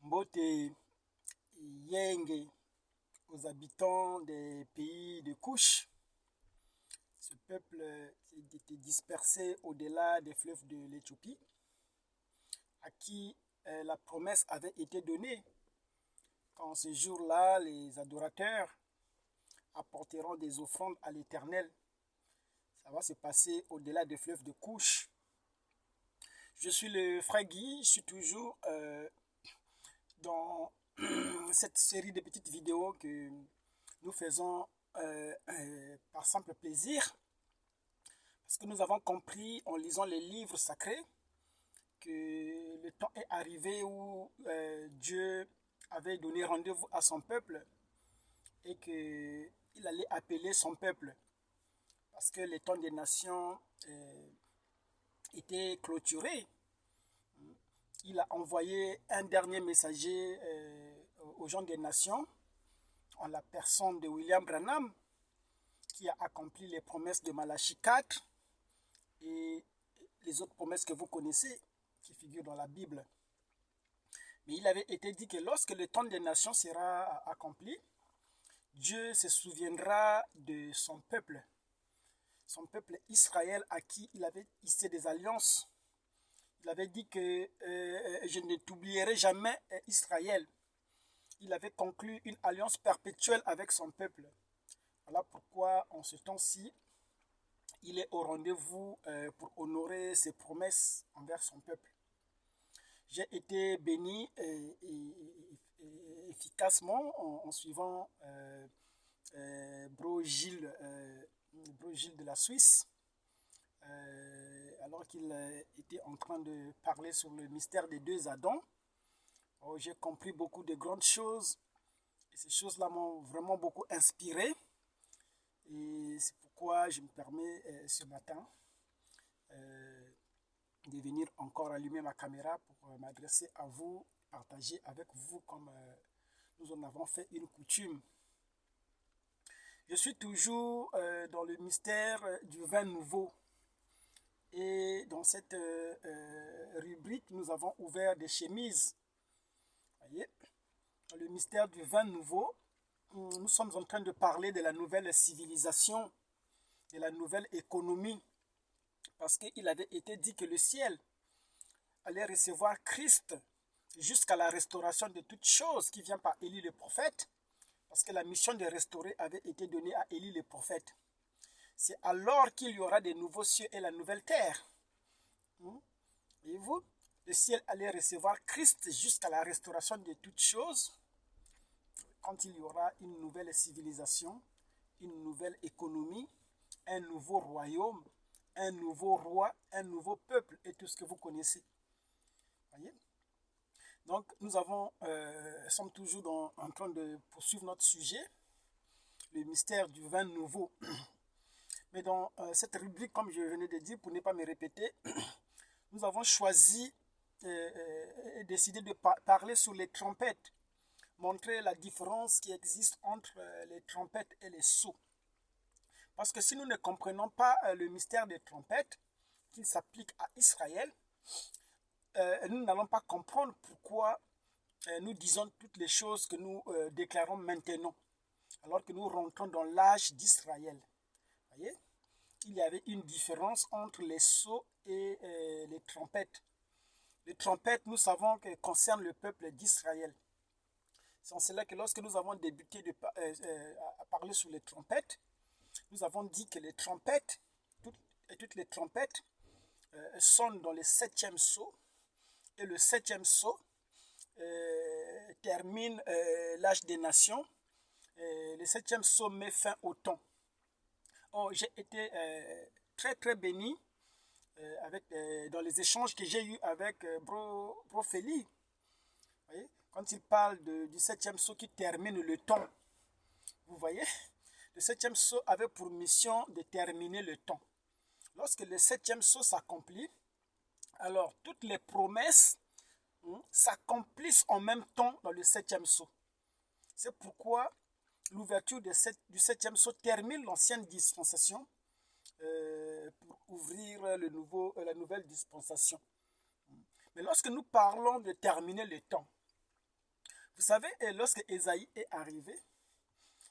Mbote Yenge aux habitants des pays de Couche. Ce peuple était dispersé au-delà des fleuves de l'Éthiopie, à qui la promesse avait été donnée. Quand ce jour-là, les adorateurs apporteront des offrandes à l'Éternel. Ça va se passer au-delà des fleuves de Couche. Je suis le frère Guy, je suis toujours dans cette série de petites vidéos que nous faisons par simple plaisir, parce que nous avons compris en lisant les livres sacrés que le temps est arrivé où Dieu avait donné rendez-vous à son peuple et qu'il allait appeler son peuple, parce que les temps des nations étaient clôturés. Il a envoyé un dernier messager aux gens des nations, en la personne de William Branham, qui a accompli les promesses de Malachie 4 et les autres promesses que vous connaissez, qui figurent dans la Bible. Mais il avait été dit que lorsque le temps des nations sera accompli, Dieu se souviendra de son peuple Israël, à qui il avait hissé des alliances. Il avait dit que je ne t'oublierai jamais, Israël. Il avait conclu une alliance perpétuelle avec son peuple. Voilà pourquoi en ce temps-ci, il est au rendez-vous pour honorer ses promesses envers son peuple. J'ai été béni efficacement en suivant Bro Gilles de la Suisse, alors qu'il était en train de parler sur le mystère des deux Adams. Oh, j'ai compris beaucoup de grandes choses et ces choses-là m'ont vraiment beaucoup inspiré, et c'est pourquoi je me permets ce matin de venir encore allumer ma caméra pour m'adresser à vous, partager avec vous comme nous en avons fait une coutume. Je suis toujours dans le mystère du vin nouveau, et dans cette rubrique, nous avons ouvert des chemises. Voyez, dans le mystère du vin nouveau, nous sommes en train de parler de la nouvelle civilisation, de la nouvelle économie, parce qu'il avait été dit que le ciel allait recevoir Christ jusqu'à la restauration de toutes choses qui vient par Élie le prophète, parce que la mission de restaurer avait été donnée à Élie le prophète. C'est alors qu'il y aura des nouveaux cieux et la nouvelle terre. Voyez-vous, le ciel allait recevoir Christ jusqu'à la restauration de toutes choses, quand il y aura une nouvelle civilisation, une nouvelle économie, un nouveau royaume, un nouveau roi, un nouveau peuple et tout ce que vous connaissez. Voyez? Donc nous sommes toujours en train de poursuivre notre sujet, le mystère du vin nouveau. Mais dans cette rubrique, comme je venais de dire, pour ne pas me répéter, nous avons choisi et décidé de parler sur les trompettes, montrer la différence qui existe entre les trompettes et les sceaux. Parce que si nous ne comprenons pas le mystère des trompettes, qui s'applique à Israël, nous n'allons pas comprendre pourquoi nous disons toutes les choses que nous déclarons maintenant, alors que nous rentrons dans l'âge d'Israël. Voyez, il y avait une différence entre les sceaux et les trompettes. Les trompettes, nous savons qu'elles concernent le peuple d'Israël. C'est en cela que lorsque nous avons débuté à parler sur les trompettes, nous avons dit que les trompettes, toutes les trompettes sonnent dans le 7e sceau, et le 7e sceau termine l'âge des nations. Le 7e sceau met fin au temps. Oh, j'ai été très très béni dans les échanges que j'ai eus avec Bro Feli. Voyez, quand il parle du 7e sceau qui termine le temps, vous voyez, le 7e sceau avait pour mission de terminer le temps. Lorsque le 7e sceau s'accomplit, alors toutes les promesses s'accomplissent en même temps dans le 7e sceau. C'est pourquoi l'ouverture du 7e sceau termine l'ancienne dispensation pour ouvrir la nouvelle dispensation. Mais lorsque nous parlons de terminer le temps, Vous savez, lorsque Ésaïe est arrivé,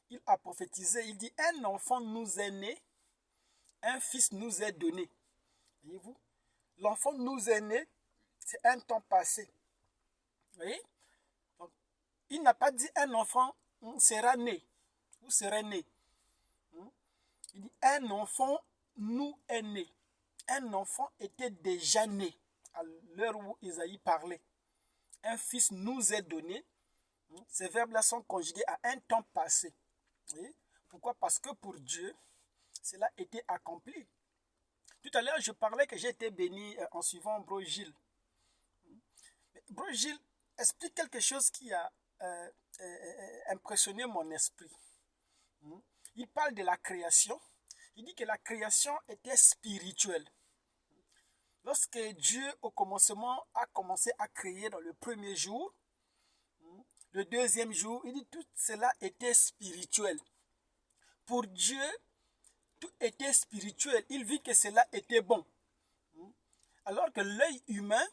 il a prophétisé, il dit, un enfant nous est né, un fils nous est donné. Voyez-vous? L'enfant nous est né, c'est un temps passé. Vous voyez? Donc, il n'a pas dit un enfant sera né ou serait né. Il dit un enfant nous est né. Un enfant était déjà né à l'heure où Isaïe parlait. Un fils nous est donné. Ces verbes-là sont conjugués à un temps passé. Vous voyez? Pourquoi? Parce que pour Dieu, cela était accompli. Tout à l'heure, je parlais que j'ai été béni en suivant Bro Gilles. Bro Gilles explique quelque chose qui a impressionné mon esprit. Il parle de la création. Il dit que la création était spirituelle. Lorsque Dieu, au commencement, a commencé à créer dans le premier jour, le deuxième jour, il dit tout cela était spirituel. Pour Dieu, tout était spirituel. Il vit que cela était bon. Alors que l'œil humain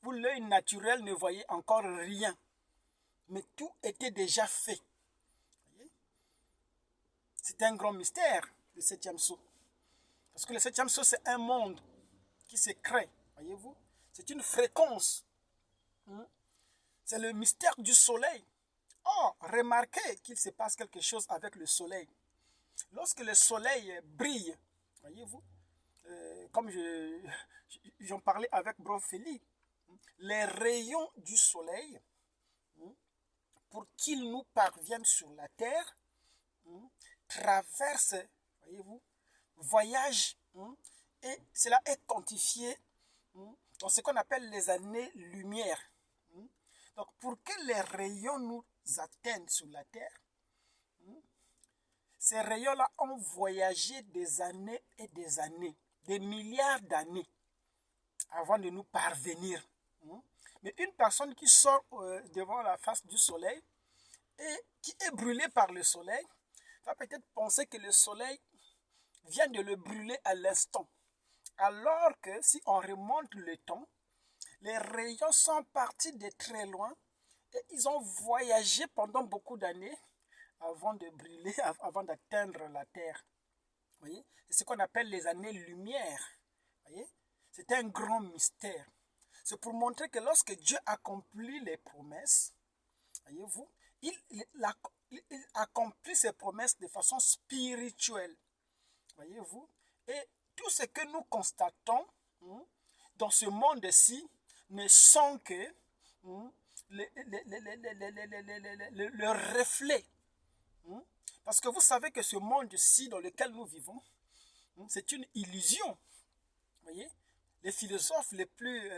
ou l'œil naturel ne voyait encore rien. Mais tout était déjà fait. C'est un grand mystère, le septième sceau. Parce que le septième sceau, c'est un monde qui se crée. Voyez-vous? C'est une fréquence. C'est le mystère du soleil. Or, remarquez qu'il se passe quelque chose avec le soleil. Lorsque le soleil brille, voyez-vous, comme j'en parlais avec Bro Feli, les rayons du soleil, pour qu'ils nous parviennent sur la terre, traversent, voyez-vous, voyagent, et cela est quantifié dans ce qu'on appelle les années-lumière. Donc, pour que les rayons nous atteignent sur la terre, ces rayons-là ont voyagé des années et des années, des milliards d'années, avant de nous parvenir. Mais une personne qui sort devant la face du soleil et qui est brûlée par le soleil va peut-être penser que le soleil vient de le brûler à l'instant. Alors que si on remonte le temps, les rayons sont partis de très loin et ils ont voyagé pendant beaucoup d'années avant de brûler, avant d'atteindre la terre. Voyez? C'est ce qu'on appelle les années-lumière. C'est un grand mystère. C'est pour montrer que lorsque Dieu accomplit les promesses, voyez-vous, il accomplit ses promesses de façon spirituelle. Voyez-vous? Et tout ce que nous constatons dans ce monde-ci ne sont que le reflet. Parce que vous savez que ce monde-ci dans lequel nous vivons, c'est une illusion. Voyez? Les philosophes les plus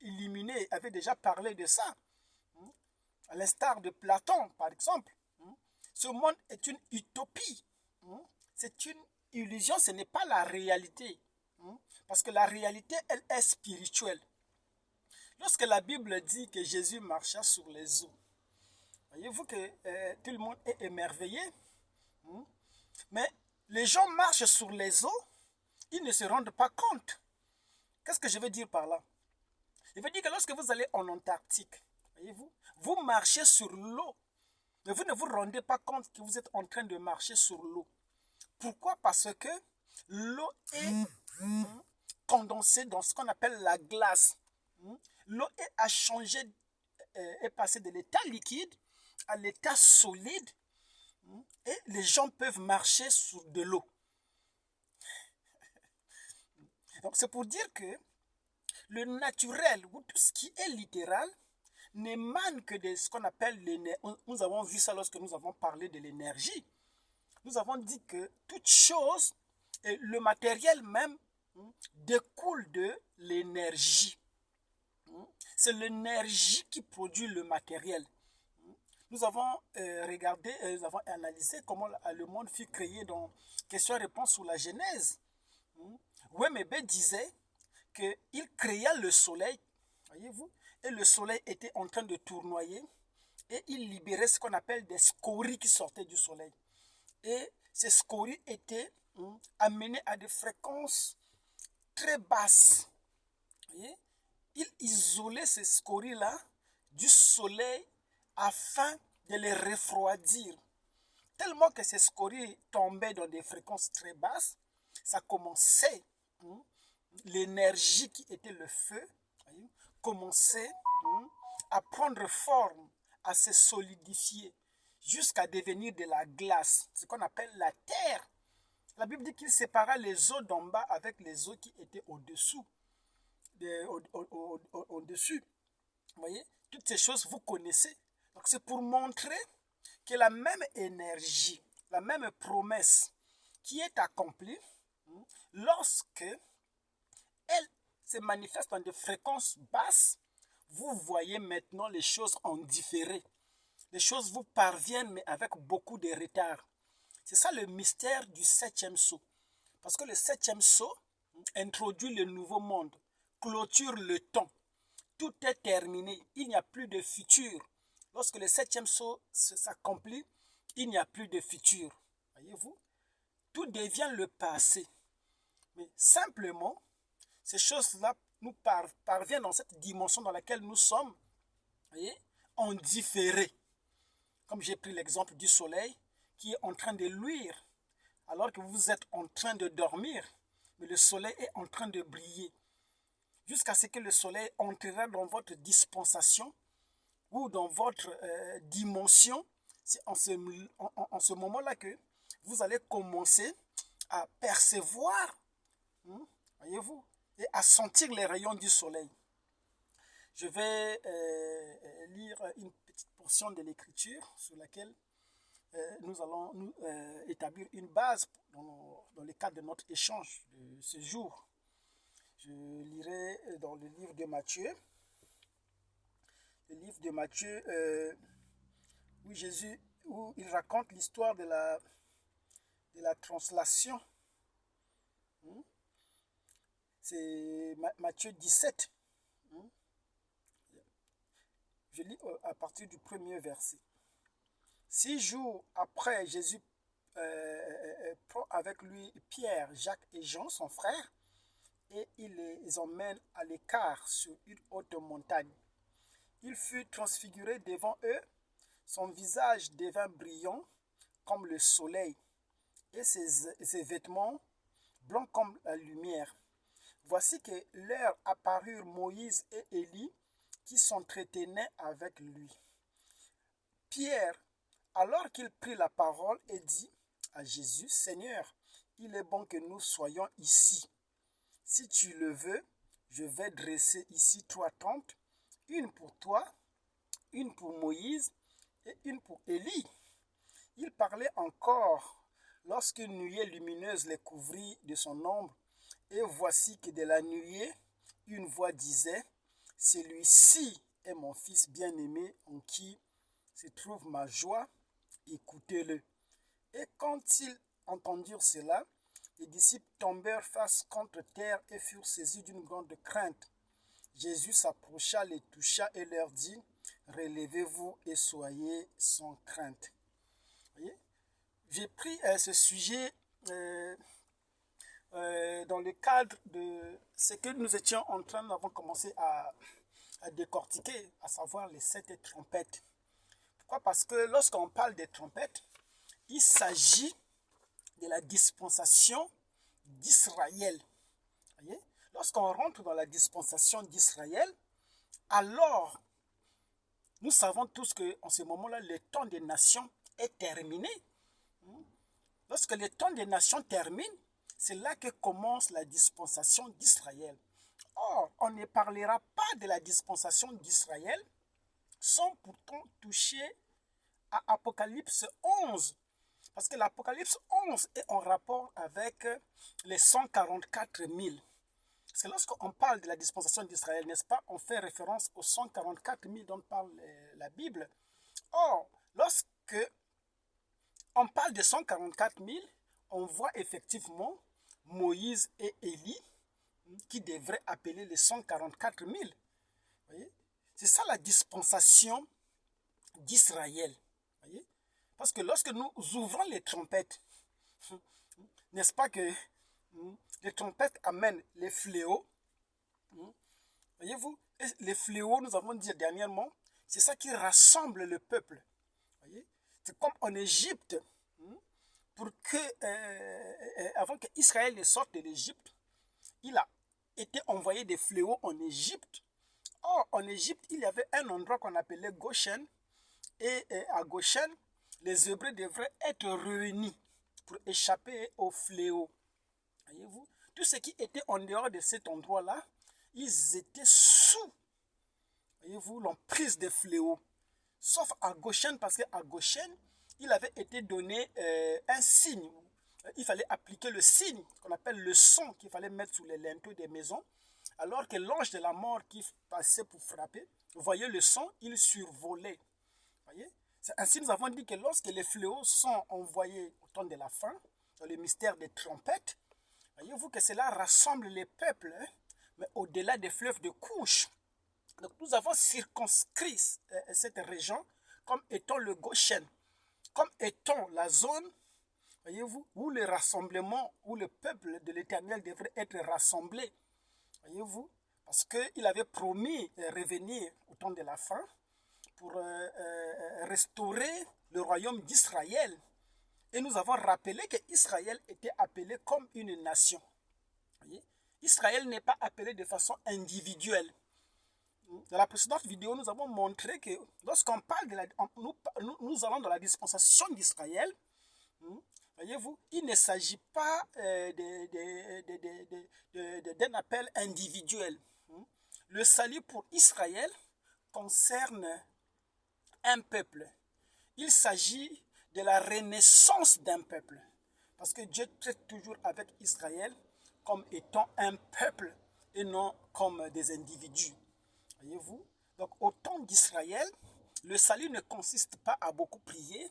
illuminés avaient déjà parlé de ça. À l'instar de Platon, par exemple. Ce monde est une utopie. C'est une illusion, ce n'est pas la réalité. Parce que la réalité, elle est spirituelle. Lorsque la Bible dit que Jésus marcha sur les eaux, voyez-vous que tout le monde est émerveillé. Mais les gens marchent sur les eaux, ils ne se rendent pas compte. Qu'est-ce que je veux dire par là? Je veux dire que lorsque vous allez en Antarctique, voyez-vous, vous marchez sur l'eau, mais vous ne vous rendez pas compte que vous êtes en train de marcher sur l'eau. Pourquoi? Parce que l'eau est condensée dans ce qu'on appelle la glace. L'eau a changé, est passée de l'état liquide à l'état solide, et les gens peuvent marcher sur de l'eau. Donc c'est pour dire que le naturel, ou tout ce qui est littéral, n'émane que de ce qu'on appelle l'énergie. Nous avons vu ça lorsque nous avons parlé de l'énergie. Nous avons dit que toute chose, et le matériel même, découle de l'énergie. C'est l'énergie qui produit le matériel. Nous avons regardé, nous avons analysé comment le monde fut créé dans question-réponse sur la Genèse. Wemebe disait qu'il créa le soleil, voyez-vous, et le soleil était en train de tournoyer, et il libérait ce qu'on appelle des scories qui sortaient du soleil. Et ces scories étaient amenées à des fréquences très basses. Voyez? Il isolait ces scories-là du soleil afin de les refroidir. Tellement que ces scories tombaient dans des fréquences très basses, ça commençait, l'énergie qui était le feu, commençait à prendre forme, à se solidifier, jusqu'à devenir de la glace, ce qu'on appelle la terre. La Bible dit qu'il sépara les eaux d'en bas avec les eaux qui étaient au-dessous. Au-dessus. Vous voyez, toutes ces choses, vous connaissez. Donc c'est pour montrer que la même énergie, la même promesse qui est accomplie, lorsque elle se manifeste dans des fréquences basses, vous voyez maintenant les choses en différé. Les choses vous parviennent, mais avec beaucoup de retard. C'est ça le mystère du septième sceau. Parce que le septième sceau introduit le nouveau monde, clôture le temps. Tout est terminé. Il n'y a plus de futur. Lorsque le septième sceau s'accomplit, il n'y a plus de futur. Voyez-vous? Tout devient le passé. Mais simplement, ces choses-là nous parviennent dans cette dimension dans laquelle nous sommes, voyez, en différé. Comme j'ai pris l'exemple du soleil qui est en train de luire, alors que vous êtes en train de dormir, mais le soleil est en train de briller. Jusqu'à ce que le soleil entrera dans votre dispensation ou dans votre dimension, c'est en ce moment-là que vous allez commencer à percevoir, voyez-vous, et à sentir les rayons du soleil. Je vais lire une petite portion de l'écriture sur laquelle nous allons établir une base dans le cadre de notre échange de ce jour. Je lirai dans le livre de Matthieu. Le livre de Matthieu, où il raconte l'histoire de la translation. C'est Matthieu 17. Je lis à partir du premier verset. 6 jours après, Jésus prend avec lui Pierre, Jacques et Jean, son frère, et il les emmène à l'écart sur une haute montagne. Il fut transfiguré devant eux, son visage devint brillant comme le soleil, et ses vêtements blancs comme la lumière. Voici que leur apparurent Moïse et Élie, qui s'entretenaient avec lui. Pierre, alors qu'il prit la parole, et dit à Jésus, « Seigneur, il est bon que nous soyons ici. Si tu le veux, je vais dresser ici 3 tentes, une pour toi, une pour Moïse et une pour Élie. » Il parlait encore lorsqu'une nuée lumineuse les couvrit de son ombre, et voici que de la nuée, une voix disait, « Celui-ci est mon fils bien-aimé en qui se trouve ma joie, écoutez-le. » Et quand ils entendirent cela, les disciples tombèrent face contre terre et furent saisis d'une grande crainte. Jésus s'approcha, les toucha et leur dit, « Relevez-vous et soyez sans crainte. » Voyez? J'ai pris ce sujet dans le cadre de ce que nous étions en train, nous avons commencé à décortiquer, à savoir les 7 trompettes. Pourquoi? Parce que lorsqu'on parle des trompettes, il s'agit de la dispensation d'Israël. Voyez? Lorsqu'on rentre dans la dispensation d'Israël, alors nous savons tous qu'en ce moment-là, le temps des nations est terminé. Lorsque le temps des nations termine, c'est là que commence la dispensation d'Israël. Or, on ne parlera pas de la dispensation d'Israël sans pourtant toucher à Apocalypse 11. Parce que l'Apocalypse 11 est en rapport avec les 144 000. Parce que lorsqu'on parle de la dispensation d'Israël, n'est-ce pas, on fait référence aux 144 000 dont parle la Bible. Or, lorsque on parle de 144 000, on voit effectivement Moïse et Élie qui devraient appeler les 144 000. Voyez? C'est ça la dispensation d'Israël. Voyez? Parce que lorsque nous ouvrons les trompettes, n'est-ce pas que les trompettes amènent les fléaux. Voyez-vous, les fléaux, nous avons dit dernièrement C'est ça qui rassemble le peuple. Voyez? C'est comme en Égypte, pour que, avant qu'Israël ne sorte de l'Égypte, il a été envoyé des fléaux en Égypte. Or, en Égypte, il y avait un endroit qu'on appelait Goshen. Et à Goshen, les Hébreux devraient être réunis pour échapper aux fléaux. Voyez-vous? Tout ce qui était en dehors de cet endroit-là, ils étaient sous, voyez-vous, l'emprise des fléaux. Sauf à Goshen, parce qu'à Goshen, il avait été donné un signe. Il fallait appliquer le signe, qu'on appelle le son, qu'il fallait mettre sous les linteaux des maisons. Alors que l'ange de la mort qui passait pour frapper, voyait le son, il survolait. Voyez? C'est ainsi nous avons dit que lorsque les fléaux sont envoyés au temps de la fin, dans le mystère des trompettes, voyez-vous que cela rassemble les peuples, mais au-delà des fleuves de couche. Donc nous avons circonscrit cette région comme étant le Goshen, comme étant la zone, voyez-vous, où le rassemblement, où le peuple de l'Éternel devrait être rassemblé. Voyez-vous, parce qu'il avait promis revenir au temps de la fin pour restaurer le royaume d'Israël. Et nous avons rappelé qu'Israël était appelé comme une nation. Voyez? Israël n'est pas appelé de façon individuelle. Dans la précédente vidéo, nous avons montré que lorsqu'on parle nous allons dans la dispensation d'Israël, voyez-vous, il ne s'agit pas d'un appel individuel. Le salut pour Israël concerne un peuple. Il s'agit de la renaissance d'un peuple. Parce que Dieu traite toujours avec Israël comme étant un peuple et non comme des individus. Voyez-vous? Donc au temps d'Israël, le salut ne consiste pas à beaucoup prier,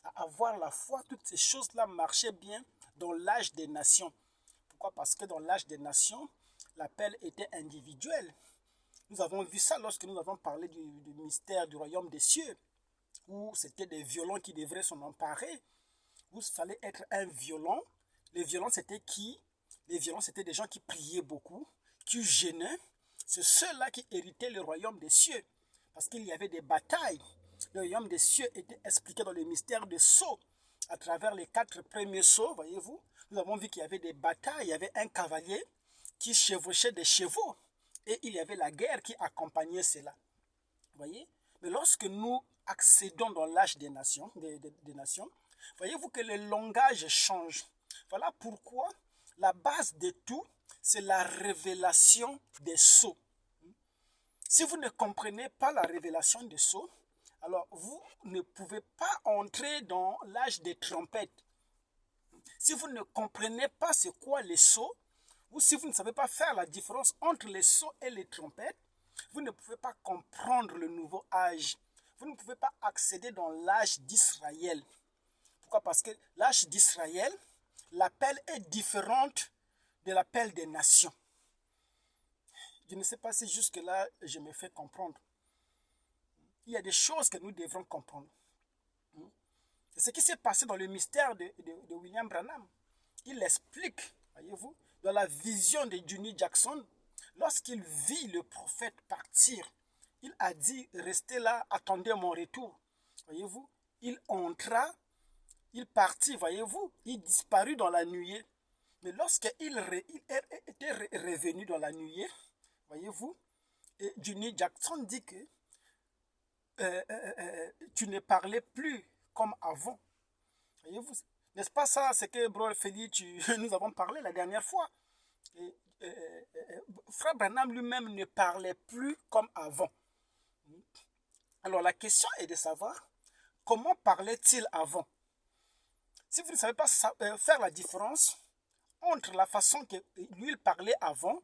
à avoir la foi. Toutes ces choses-là marchaient bien dans l'âge des nations. Pourquoi? Parce que dans l'âge des nations, l'appel était individuel. Nous avons vu ça lorsque nous avons parlé du mystère du royaume des cieux, où c'était des violents qui devraient s'en emparer, où il fallait être un violent. Les violents, c'était qui? Les violents, c'était des gens qui priaient beaucoup, qui gênaient. C'est ceux-là qui héritaient le royaume des cieux, parce qu'il y avait des batailles. Le royaume des cieux était expliqué dans le mystère des sceaux, à travers les 4 premiers sceaux, voyez-vous. Nous avons vu qu'il y avait des batailles, il y avait un cavalier qui chevauchait des chevaux, et il y avait la guerre qui accompagnait cela. Voyez? Mais lorsque nous accédons dans l'âge des nations, voyez-vous que le langage change. Voilà pourquoi la base de tout, c'est la révélation des sceaux. Si vous ne comprenez pas la révélation des sceaux, alors vous ne pouvez pas entrer dans l'âge des trompettes. Si vous ne comprenez pas c'est quoi les sceaux, ou si vous ne savez pas faire la différence entre les sceaux et les trompettes, vous ne pouvez pas comprendre le nouveau âge. Vous ne pouvez pas accéder dans l'âge d'Israël. Pourquoi? Parce que l'âge d'Israël, l'appel est différente de l'appel des nations. Je ne sais pas si jusque-là, je me fais comprendre. Il y a des choses que nous devrons comprendre. C'est ce qui s'est passé dans le mystère de William Branham. Il explique, voyez-vous, dans la vision de Juni Jackson, lorsqu'il vit le prophète partir, il a dit, restez là, attendez mon retour. Voyez-vous, il entra, il partit, voyez-vous, il disparut dans la nuée. Mais lorsqu'il était revenu dans la nuée, voyez-vous, Juni Jackson dit que tu ne parlais plus comme avant. Voyez-vous, n'est-ce pas ça, c'est que Bro Félix, nous avons parlé la dernière fois. Frère Branham lui-même ne parlait plus comme avant. Alors la question est de savoir comment parlait-il avant. Si vous ne savez pas faire la différence entre la façon que lui il parlait avant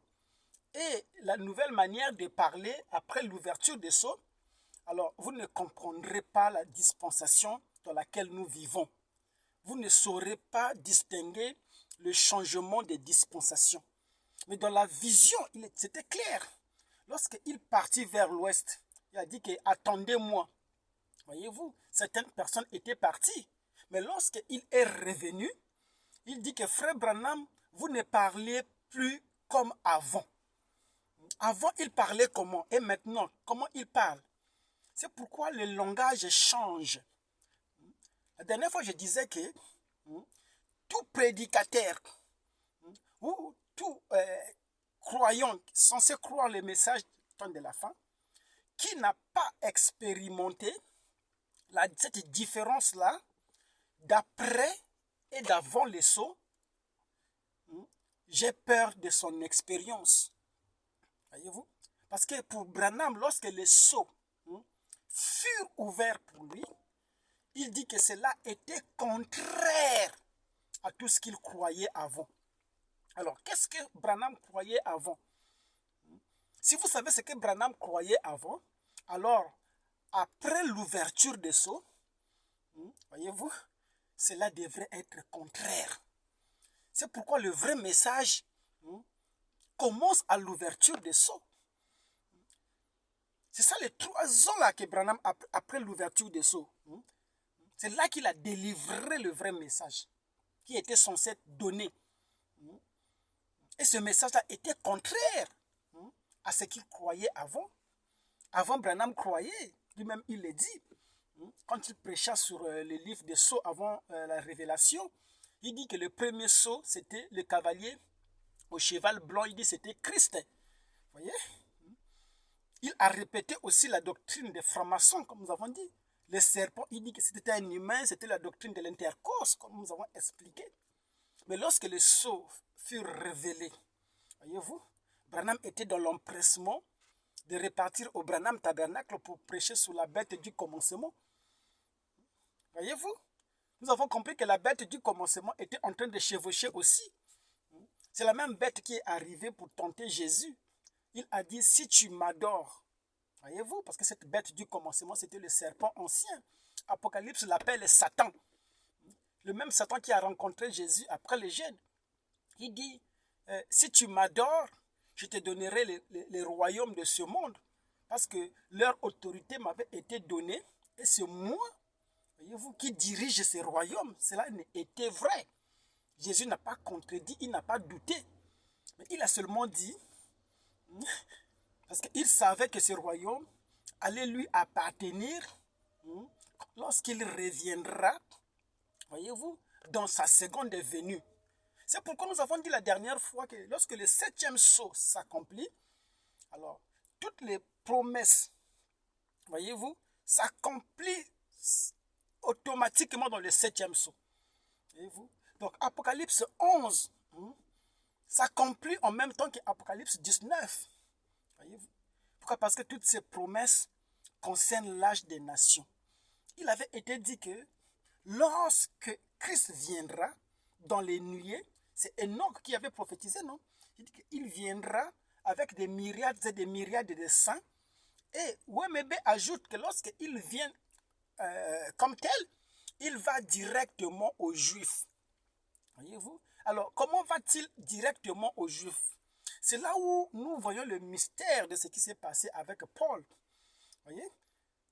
et la nouvelle manière de parler après l'ouverture des sceaux, alors vous ne comprendrez pas la dispensation dans laquelle nous vivons. Vous ne saurez pas distinguer le changement des dispensations. Mais dans la vision, c'était clair. Lorsqu'il partit vers l'ouest, il a dit que attendez-moi. Voyez-vous, certaines personnes étaient parties. Mais lorsqu'il est revenu, il dit que frère Branham, vous ne parlez plus comme avant. Avant, il parlait comment? Et maintenant, comment il parle? C'est pourquoi le langage change. La dernière fois, je disais que tout prédicateur ou tout croyant censé croire le message de la fin, qui n'a pas expérimenté cette différence-là d'après et d'avant les sauts, j'ai peur de son expérience. Voyez-vous? Parce que pour Branham, lorsque les sceaux furent ouverts pour lui, il dit que cela était contraire à tout ce qu'il croyait avant. Alors, qu'est-ce que Branham croyait avant? Si vous savez ce que Branham croyait avant, alors, après l'ouverture des sceaux, voyez-vous, cela devrait être contraire. C'est pourquoi le vrai message commence à l'ouverture des sceaux. C'est ça les 3 ans là que Branham, après l'ouverture des sceaux, c'est là qu'il a délivré le vrai message qui était censé être donné. Et ce message-là était contraire à ce qu'il croyait avant. Avant, Branham croyait, lui-même il le dit, quand il prêcha sur le livre des sceaux avant la révélation, il dit que le premier sceau, c'était le cavalier au cheval blanc, il dit c'était Christ. Vous voyez? Il a répété aussi la doctrine des francs-maçons, comme nous avons dit. Le serpent, il dit que c'était un humain, c'était la doctrine de l'intercourse, comme nous avons expliqué. Mais lorsque les sceaux furent révélés, voyez-vous, Branham était dans l'empressement de repartir au Branham Tabernacle pour prêcher sur la bête du commencement. Voyez-vous, nous avons compris que la bête du commencement était en train de chevaucher aussi. C'est la même bête qui est arrivée pour tenter Jésus. Il a dit, si tu m'adores, voyez-vous, parce que cette bête du commencement, c'était le serpent ancien. Apocalypse l'appelle Satan. Le même Satan qui a rencontré Jésus après le jeûne. Il dit, si tu m'adores, je te donnerai les royaumes de ce monde. Parce que leur autorité m'avait été donnée. Et c'est moi, voyez-vous, qui dirige ces royaumes. Cela était vrai. Jésus n'a pas contredit, il n'a pas douté. Mais il a seulement dit, parce qu'il savait que ce royaume allait lui appartenir lorsqu'il reviendra, voyez-vous, dans sa seconde venue. C'est pourquoi nous avons dit la dernière fois que lorsque le 7e sceau s'accomplit, alors toutes les promesses, voyez-vous, s'accomplissent automatiquement dans le 7e sceau. Voyez-vous? Donc Apocalypse 11 s'accomplit en même temps qu'Apocalypse 19. Voyez-vous? Pourquoi? Parce que toutes ces promesses concernent l'âge des nations. Il avait été dit que lorsque Christ viendra dans les nuées, c'est Enoch qui avait prophétisé, non? Il dit qu'il viendra avec des myriades et des myriades de saints. Et Wemebe ajoute que lorsqu'il vient comme tel, il va directement aux Juifs. Voyez-vous? Alors, comment va-t-il directement aux Juifs? C'est là où nous voyons le mystère de ce qui s'est passé avec Paul. Voyez?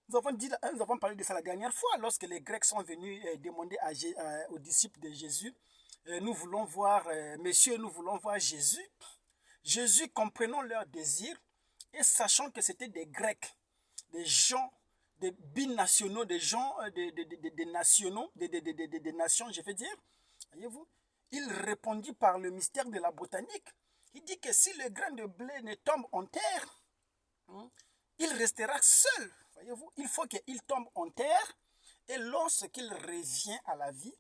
Nous avons parlé de ça la dernière fois, lorsque les Grecs sont venus demander aux disciples de Jésus, nous voulons voir, messieurs, nous voulons voir Jésus. Jésus, comprenant leur désir, et sachant que c'était des Grecs, des gens, des binationaux, des gens, des nationaux, des nations, je veux dire, voyez-vous, il répondit par le mystère de la botanique. Il dit que si le grain de blé ne tombe en terre, il restera seul. Voyez-vous, il faut qu'il tombe en terre et lorsqu'il revient à la vie,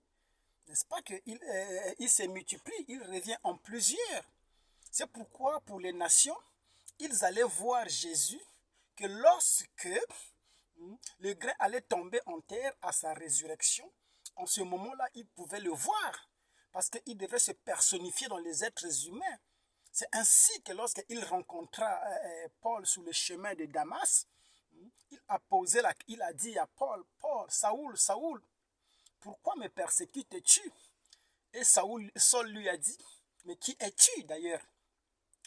n'est-ce pas qu'il il se multiplie, il revient en plusieurs. C'est pourquoi pour les nations, ils allaient voir Jésus que lorsque le grain allait tomber en terre à sa résurrection, en ce moment-là, ils pouvaient le voir parce qu'il devait se personnifier dans les êtres humains. C'est ainsi que lorsqu'il rencontra Paul sur le chemin de Damas, il a dit à Paul, Saoul, Saoul, pourquoi me persécutes-tu? Et Saul lui a dit, mais qui es-tu d'ailleurs?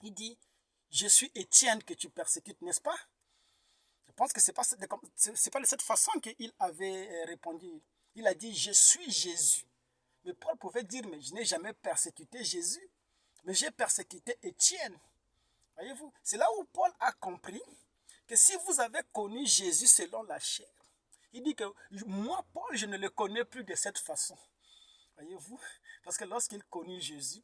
Il dit, je suis Étienne que tu persécutes, n'est-ce pas? Je pense que c'est pas de cette façon qu'il avait répondu. Il a dit, je suis Jésus. Mais Paul pouvait dire, mais je n'ai jamais persécuté Jésus, mais j'ai persécuté Étienne. Voyez-vous, c'est là où Paul a compris que si vous avez connu Jésus selon la chair, il dit que moi, Paul, je ne le connais plus de cette façon. Voyez-vous? Parce que lorsqu'il connut Jésus,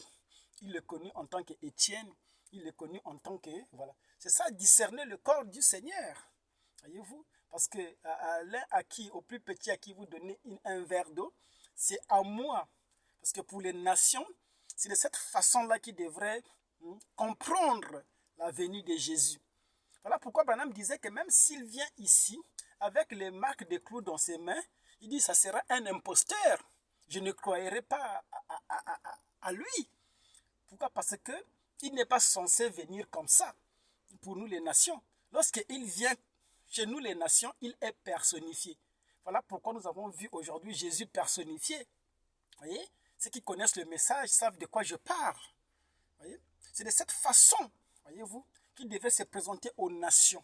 il le connut en tant qu'Étienne, il le connut en tant que... Voilà. C'est ça, discerner le corps du Seigneur. Voyez-vous? Parce que à l'un à qui, au plus petit à qui vous donnez un verre d'eau, c'est à moi. Parce que pour les nations, c'est de cette façon-là qu'ils devraient comprendre la venue de Jésus. Voilà pourquoi Branham disait que même s'il vient ici, avec les marques de clous dans ses mains, il dit ça sera un imposteur. Je ne croirai pas à lui. Pourquoi? Parce qu'il n'est pas censé venir comme ça pour nous les nations. Lorsqu'il vient chez nous les nations, il est personnifié. Voilà pourquoi nous avons vu aujourd'hui Jésus personnifié. Vous voyez? Ceux qui connaissent le message savent de quoi je parle. Voyez? C'est de cette façon, voyez-vous, qu'il devait se présenter aux nations.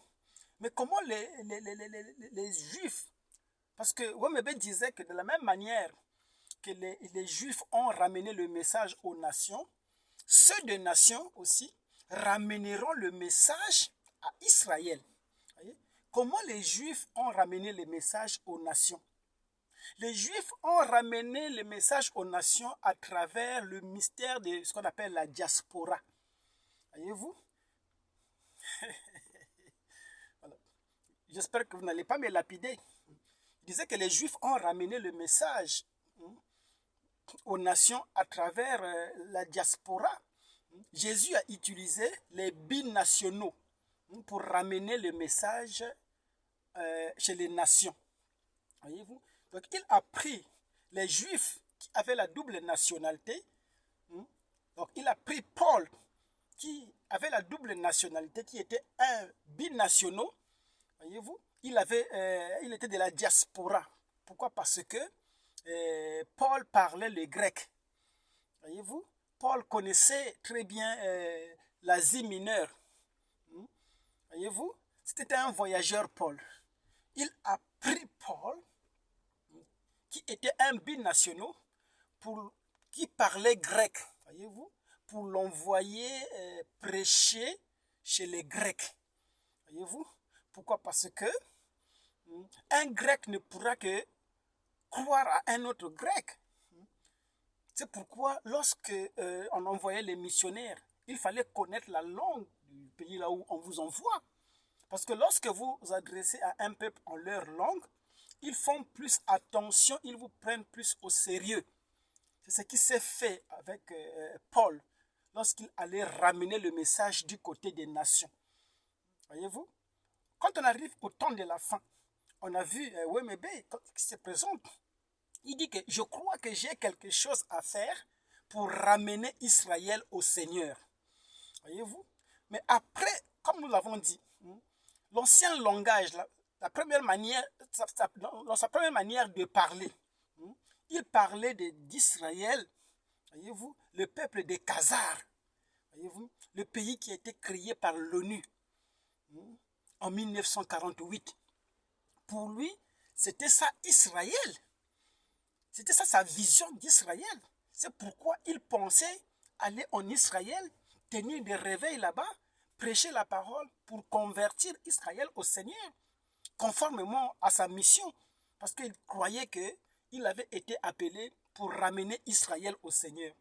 Mais comment les Juifs, parce que Wemebe disait que de la même manière que les Juifs ont ramené le message aux nations, ceux des nations aussi ramèneront le message à Israël. Voyez? Comment les Juifs ont ramené le message aux nations? Les Juifs ont ramené le message aux nations à travers le mystère de ce qu'on appelle la diaspora. Voyez-vous? Voilà. J'espère que vous n'allez pas me lapider. Il disait que les Juifs ont ramené le message aux nations à travers la diaspora. Jésus a utilisé les binationaux pour ramener le message chez les nations. Voyez-vous? Donc il a pris les Juifs qui avaient la double nationalité. Donc il a pris Paul qui avait la double nationalité, qui était un binational. Voyez-vous? Il était de la diaspora. Pourquoi? Parce que Paul parlait le grec. Voyez-vous? Paul connaissait très bien l'Asie mineure. Voyez-vous? C'était un voyageur, Paul. Il a pris Paul, qui était un binational, qui parlait grec. Voyez-vous? Pour l'envoyer prêcher chez les Grecs. Voyez-vous? Pourquoi? Parce que un Grec ne pourra que croire à un autre Grec. C'est pourquoi lorsque on envoyait les missionnaires, il fallait connaître la langue du pays là où on vous envoie. Parce que lorsque vous vous adressez à un peuple en leur langue, ils font plus attention, ils vous prennent plus au sérieux. C'est ce qui s'est fait avec Paul lorsqu'il allait ramener le message du côté des nations. Voyez-vous? Quand on arrive au temps de la fin, on a vu Wemebe qui se présente. Il dit que je crois que j'ai quelque chose à faire pour ramener Israël au Seigneur. Voyez-vous? Mais après, comme nous l'avons dit, l'ancien langage, la première manière, dans sa première manière de parler, il parlait d'Israël, voyez-vous, le peuple des Khazars, voyez-vous, le pays qui a été créé par l'ONU en 1948. Pour lui, c'était ça Israël. C'était ça sa vision d'Israël. C'est pourquoi il pensait aller en Israël, tenir des réveils là-bas, prêcher la parole pour convertir Israël au Seigneur, conformément à sa mission, parce qu'il croyait qu'il avait été appelé pour ramener Israël au Seigneur.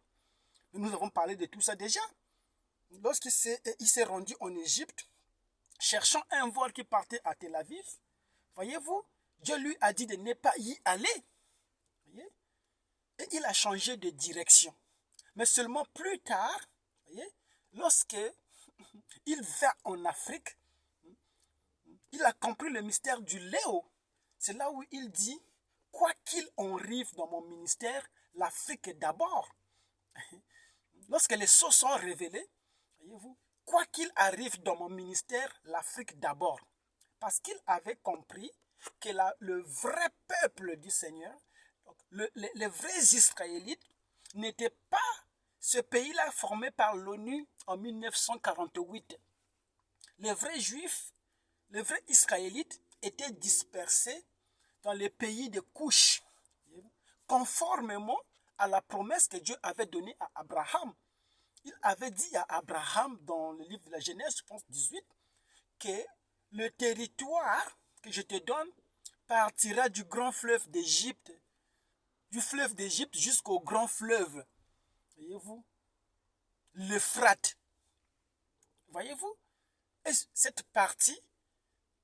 Nous avons parlé de tout ça déjà. Lorsqu'il s'est rendu en Égypte, cherchant un vol qui partait à Tel Aviv, voyez-vous, Dieu lui a dit de ne pas y aller. Voyez? Et il a changé de direction. Mais seulement plus tard, voyez, lorsque il va en Afrique, il a compris le mystère du Léo. C'est là où il dit, quoi qu'il en arrive dans mon ministère, l'Afrique est d'abord. Lorsque les choses sont révélées, voyez-vous, quoi qu'il arrive dans mon ministère, l'Afrique d'abord. Parce qu'il avait compris que le vrai peuple du Seigneur, les vrais Israélites, n'étaient pas ce pays-là formé par l'ONU en 1948. Les vrais Juifs, les vrais Israélites étaient dispersés dans les pays de Couche, conformément à la promesse que Dieu avait donnée à Abraham. Il avait dit à Abraham dans le livre de la Genèse, je pense 18, que le territoire que je te donne partira du grand fleuve d'Égypte, du fleuve d'Égypte jusqu'au grand fleuve. Voyez-vous? L'Euphrate. Voyez-vous? Et cette partie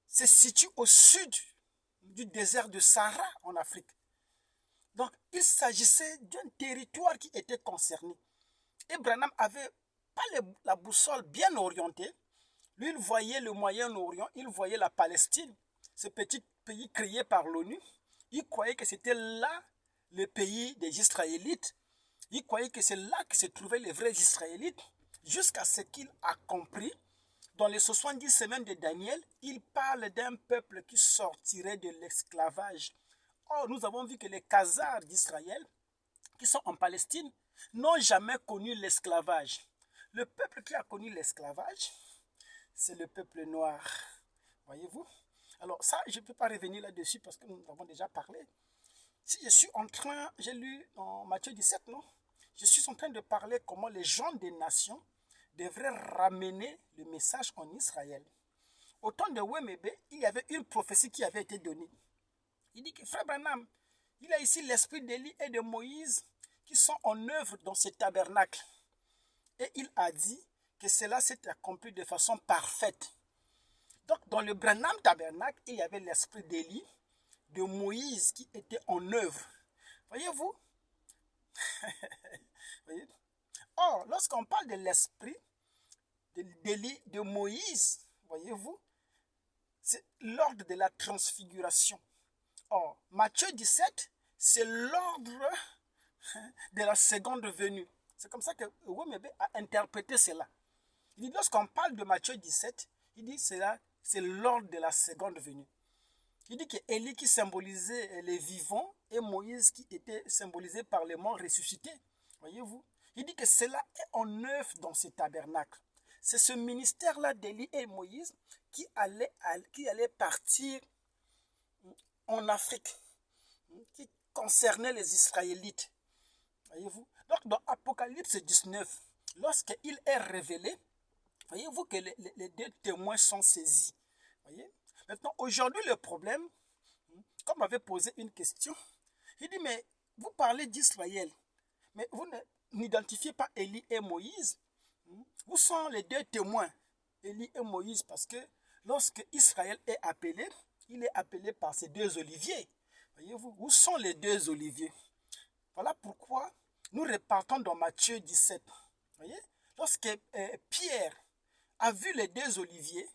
se situe au sud du désert de Sahara en Afrique. Donc, il s'agissait d'un territoire qui était concerné. Et Branham avait pas la boussole bien orientée. Lui, il voyait le Moyen-Orient, il voyait la Palestine, ce petit pays créé par l'ONU. Il croyait que c'était là le pays des Israélites. Il croyait que c'est là que se trouvaient les vrais Israélites. Jusqu'à ce qu'il a compris, dans les 70 semaines de Daniel, il parle d'un peuple qui sortirait de l'esclavage. Or, nous avons vu que les Khazars d'Israël, qui sont en Palestine, n'ont jamais connu l'esclavage. Le peuple qui a connu l'esclavage, c'est le peuple noir. Voyez-vous? Alors ça, je ne peux pas revenir là-dessus parce que nous avons déjà parlé. Si je suis en train, j'ai lu en Matthieu 17, non? Je suis en train de parler comment les gens des nations devraient ramener le message en Israël. Au temps de Wemebe, il y avait une prophétie qui avait été donnée. Il dit que Frère Branham, il a ici l'esprit d'Élie et de Moïse qui sont en œuvre dans ce tabernacle. Et il a dit que cela s'est accompli de façon parfaite. Donc, dans le Branham tabernacle, il y avait l'esprit d'Élie, de Moïse qui était en œuvre. Voyez-vous? Voyez? Or, lorsqu'on parle de l'esprit d'Élie, de Moïse, voyez-vous, c'est l'ordre de la transfiguration. Or, Matthieu 17, c'est l'ordre de la seconde venue. C'est comme ça que Wemebe a interprété cela. Il dit, lorsqu'on parle de Matthieu 17, il dit cela, c'est l'ordre de la seconde venue. Il dit que Élie qui symbolisait les vivants et Moïse qui était symbolisé par les morts ressuscités. Voyez-vous? Il dit que cela est en œuvre dans ce tabernacle. C'est ce ministère-là d'Élie et Moïse qui allait partir en Afrique, qui concernait les Israélites. Voyez-vous? Donc dans Apocalypse 19, lorsqu'il est révélé, voyez-vous que les deux témoins sont saisis. Voyez? Maintenant, aujourd'hui, le problème, comme m'avait posé une question, il dit, mais vous parlez d'Israël, mais vous n'identifiez pas Élie et Moïse. Où sont les deux témoins, Élie et Moïse? Parce que lorsque Israël est appelé, il est appelé par ces deux oliviers. Voyez-vous, où sont les deux oliviers? Voilà pourquoi nous repartons dans Matthieu 17. Voyez? Lorsque Pierre a vu les deux oliviers,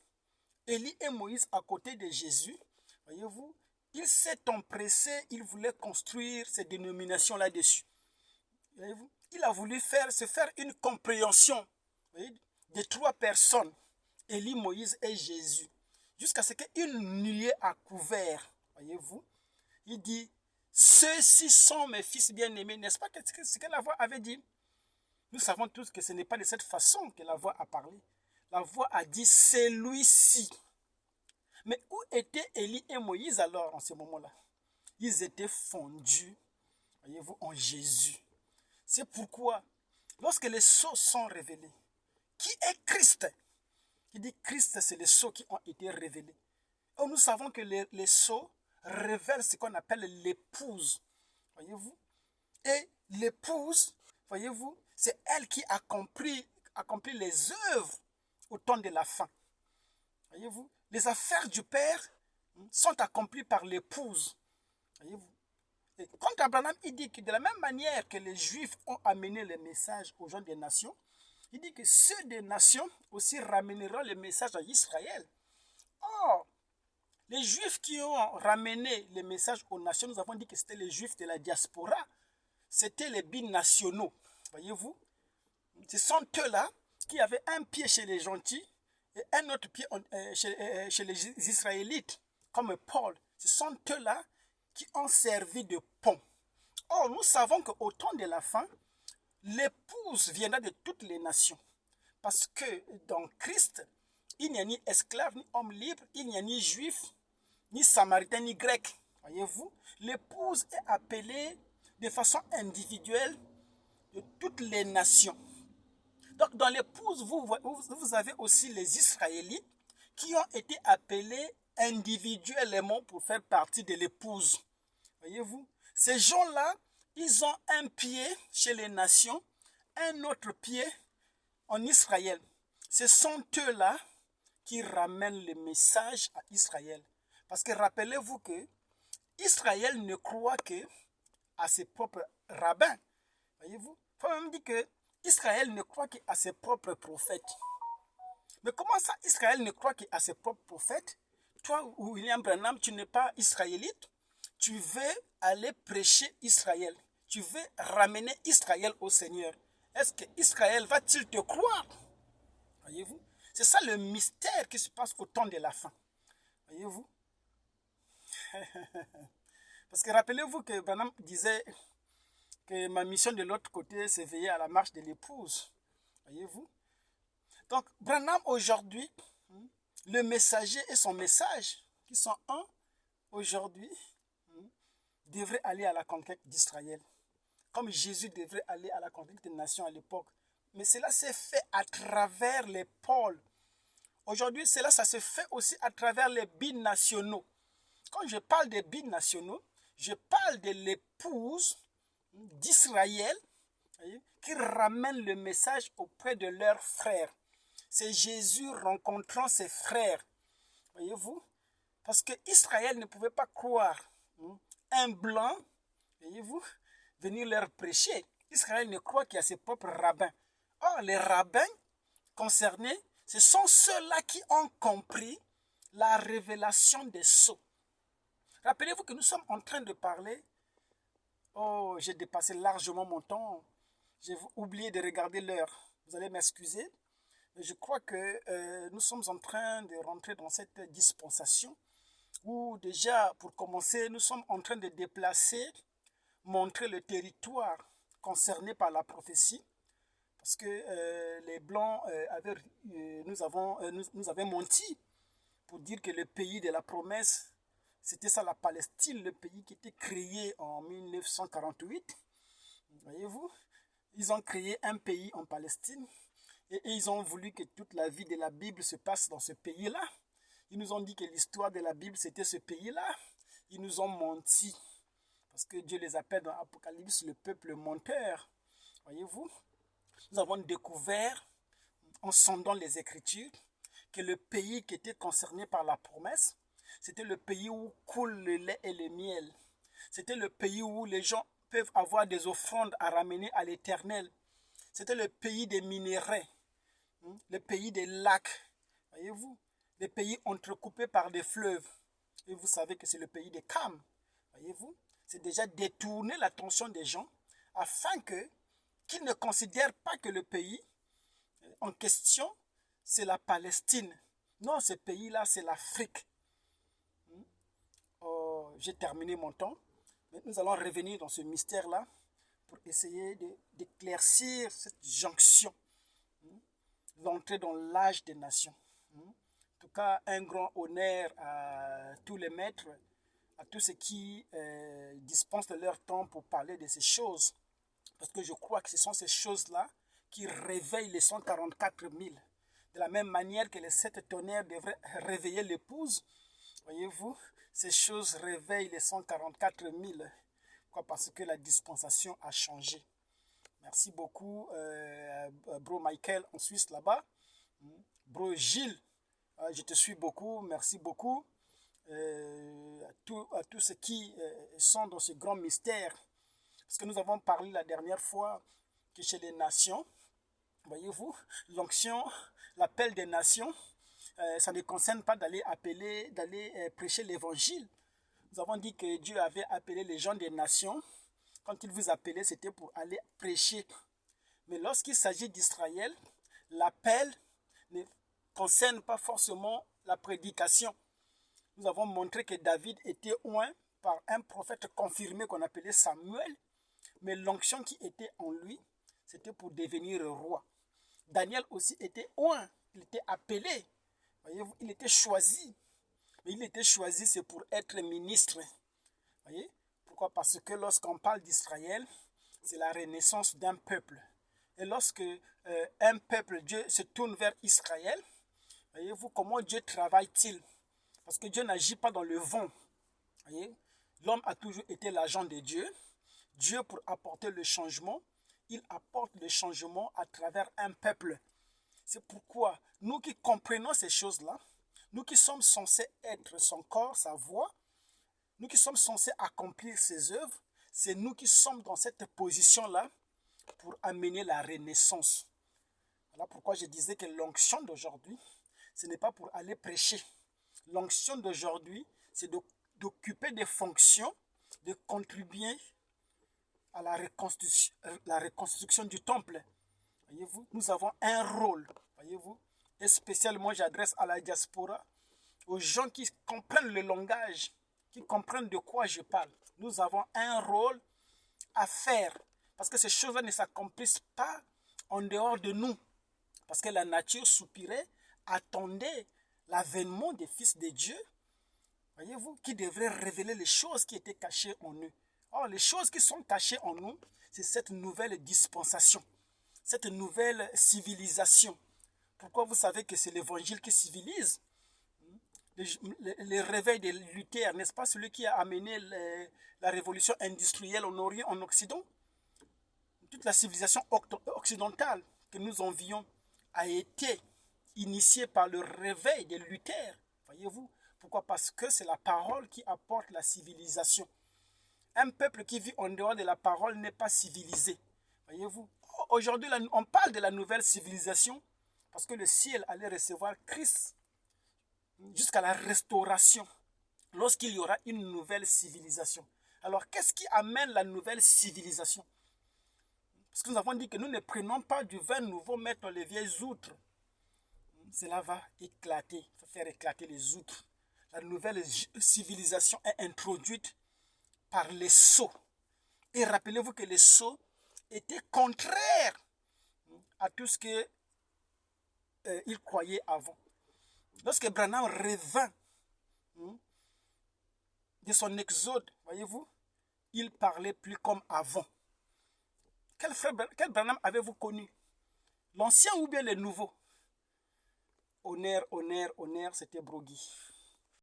Élie et Moïse à côté de Jésus, voyez-vous, il s'est empressé, il voulait construire ces dénominations là-dessus. Voyez-vous, il a voulu se faire une compréhension, voyez, de trois personnes, Élie, Moïse et Jésus, jusqu'à ce qu'une nuée a couvert, voyez-vous. Il dit, ceux-ci sont mes fils bien-aimés, n'est-ce pas ce que la voix avait dit? Nous savons tous que ce n'est pas de cette façon que la voix a parlé. La voix a dit, c'est lui-ci. Mais où étaient Élie et Moïse alors en ce moment-là? Ils étaient fondus, voyez-vous, en Jésus. C'est pourquoi, lorsque les sceaux sont révélés, qui est Christ? Il dit Christ, c'est les sceaux qui ont été révélés. Et nous savons que les sceaux révèlent ce qu'on appelle l'épouse. Voyez-vous? Et l'épouse, voyez-vous, c'est elle qui accomplit les œuvres au temps de la fin. Voyez-vous? Les affaires du Père sont accomplies par l'épouse. Voyez-vous? Et quand Abraham, il dit que de la même manière que les Juifs ont amené le message aux gens des nations, il dit que ceux des nations aussi ramèneront le message à Israël. Or, les Juifs qui ont ramené le message aux nations, nous avons dit que c'était les Juifs de la diaspora. C'était les binationaux. Voyez-vous? Ce sont eux-là qui avaient un pied chez les gentils et un autre pied chez les Israélites, comme Paul. Ce sont eux-là qui ont servi de pont. Or, nous savons qu'au temps de la fin, l'épouse viendra de toutes les nations. Parce que dans Christ, il n'y a ni esclave, ni homme libre, il n'y a ni juif, ni samaritain, ni grec. Voyez-vous, l'épouse est appelée de façon individuelle de toutes les nations. Donc dans l'épouse, vous avez aussi les Israélites qui ont été appelés individuellement pour faire partie de l'épouse. Voyez-vous, ces gens-là, ils ont un pied chez les nations, un autre pied en Israël. Ce sont eux-là qui ramènent le message à Israël. Parce que rappelez-vous que Israël ne croit que à ses propres rabbins. Voyez-vous, il faut même dire que Israël ne croit qu'à ses propres prophètes. Mais comment ça, Israël ne croit qu'à ses propres prophètes? Toi, William Branham, tu n'es pas israélite. Tu veux aller prêcher Israël. Tu veux ramener Israël au Seigneur. Est-ce que Israël va-t-il te croire? Voyez-vous? C'est ça le mystère qui se passe au temps de la fin. Voyez-vous? Parce que rappelez-vous que Branham disait que ma mission de l'autre côté, c'est veiller à la marche de l'épouse. Voyez-vous? Donc, Branham aujourd'hui, le messager et son message, qui sont un, aujourd'hui, devraient aller à la conquête d'Israël. Comme Jésus devrait aller à la conquête des nations à l'époque. Mais cela s'est fait à travers les pôles. Aujourd'hui, cela ça se fait aussi à travers les binationaux. Quand je parle des binationaux, je parle de l'épouse d'Israël qui ramène le message auprès de leurs frères. C'est Jésus rencontrant ses frères. Voyez-vous? Parce que Israël ne pouvait pas croire un blanc, voyez-vous, venir leur prêcher. Israël ne croit qu'il y a ses propres rabbins. Or, les rabbins concernés, ce sont ceux-là qui ont compris la révélation des sceaux. Rappelez-vous que nous sommes en train de parler. Oh, j'ai dépassé largement mon temps. J'ai oublié de regarder l'heure. Vous allez m'excuser. Mais je crois que nous sommes en train de rentrer dans cette dispensation où déjà, pour commencer, nous sommes en train de déplacer, montrer le territoire concerné par la prophétie. Parce que les Blancs nous avaient menti pour dire que le pays de la promesse, c'était ça la Palestine, le pays qui était créé en 1948. Voyez-vous, ils ont créé un pays en Palestine et ils ont voulu que toute la vie de la Bible se passe dans ce pays-là. Ils nous ont dit que l'histoire de la Bible, c'était ce pays-là. Ils nous ont menti. Parce que Dieu les appelle dans l'Apocalypse le peuple menteur. Voyez-vous, nous avons découvert, en sondant les Écritures, que le pays qui était concerné par la promesse, c'était le pays où coule le lait et le miel. C'était le pays où les gens peuvent avoir des offrandes à ramener à l'Éternel. C'était le pays des minéraux, le pays des lacs. Voyez-vous, les pays entrecoupés par des fleuves. Et vous savez que c'est le pays des Cam. Voyez-vous, c'est déjà détourner l'attention des gens afin qu'ils ne considèrent pas que le pays en question, c'est la Palestine. Non, ce pays-là, c'est l'Afrique. Oh, j'ai terminé mon temps. Mais nous allons revenir dans ce mystère-là pour essayer d'éclaircir cette jonction. L'entrée dans l'âge des nations. En tout cas, un grand honneur à tous les maîtres, à tous ceux qui dispensent de leur temps pour parler de ces choses. Parce que je crois que ce sont ces choses-là qui réveillent les 144 000. De la même manière que les 7 tonnerres devraient réveiller l'épouse, voyez-vous, ces choses réveillent les 144 000. Pourquoi? Parce que la dispensation a changé. Merci beaucoup, bro Michael en Suisse là-bas. Bro Gilles, je te suis beaucoup, merci beaucoup. À tous ceux qui sont dans ce grand mystère. Parce que nous avons parlé la dernière fois que chez les nations, voyez-vous, l'onction, l'appel des nations, ça ne concerne pas d'aller prêcher l'évangile. Nous avons dit que Dieu avait appelé les gens des nations. Quand il vous appelait, c'était pour aller prêcher. Mais lorsqu'il s'agit d'Israël, l'appel ne concerne pas forcément la prédication. Nous avons montré que David était oint par un prophète confirmé qu'on appelait Samuel. Mais l'onction qui était en lui, c'était pour devenir roi. Daniel aussi était oint, il était appelé. Voyez-vous, il était choisi. Mais il était choisi, c'est pour être ministre. Voyez? Pourquoi? Parce que lorsqu'on parle d'Israël, c'est la renaissance d'un peuple. Et lorsque un peuple, Dieu se tourne vers Israël, Voyez-vous, comment Dieu travaille-t-il? Parce que Dieu n'agit pas dans le vent. Voyez? L'homme a toujours été l'agent de Dieu. Dieu, pour apporter le changement, il apporte le changement à travers un peuple. C'est pourquoi nous qui comprenons ces choses-là, nous qui sommes censés être son corps, sa voix, nous qui sommes censés accomplir ses œuvres, c'est nous qui sommes dans cette position-là pour amener la renaissance. Voilà pourquoi je disais que l'onction d'aujourd'hui, ce n'est pas pour aller prêcher. L'onction d'aujourd'hui, c'est d'occuper des fonctions, de contribuer à la reconstruction du temple. Voyez-vous, nous avons un rôle, voyez-vous, et spécialement j'adresse à la diaspora, aux gens qui comprennent le langage, qui comprennent de quoi je parle. Nous avons un rôle à faire, parce que ces choses-là ne s'accomplissent pas en dehors de nous, parce que la nature soupirait, attendait l'avènement des fils de Dieu, voyez-vous, qui devraient révéler les choses qui étaient cachées en eux. Or, les choses qui sont cachées en nous, c'est cette nouvelle dispensation, cette nouvelle civilisation. Pourquoi vous savez que c'est l'évangile qui civilise? Le réveil des Luther, n'est-ce pas, celui qui a amené la révolution industrielle en Orient, en Occident? Toute la civilisation occidentale que nous envions a été initiée par le réveil des Luther. Voyez-vous? Pourquoi? Parce que c'est la parole qui apporte la civilisation. Un peuple qui vit en dehors de la parole n'est pas civilisé. Voyez-vous? Aujourd'hui, on parle de la nouvelle civilisation parce que le ciel allait recevoir Christ jusqu'à la restauration lorsqu'il y aura une nouvelle civilisation. Alors, qu'est-ce qui amène la nouvelle civilisation? Parce que nous avons dit que nous ne prenons pas du vin nouveau, mettre les vieilles outres. Cela va éclater, il faut faire éclater les outres. La nouvelle civilisation est introduite par les sceaux. Et rappelez-vous que les sceaux étaient contraires à tout ce qu'ils croyaient avant. Lorsque Branham revint de son exode, voyez-vous, il parlait plus comme avant. Quel Branham avez-vous connu? L'ancien ou bien le nouveau? Honneur, honneur, honneur, c'était Brogui.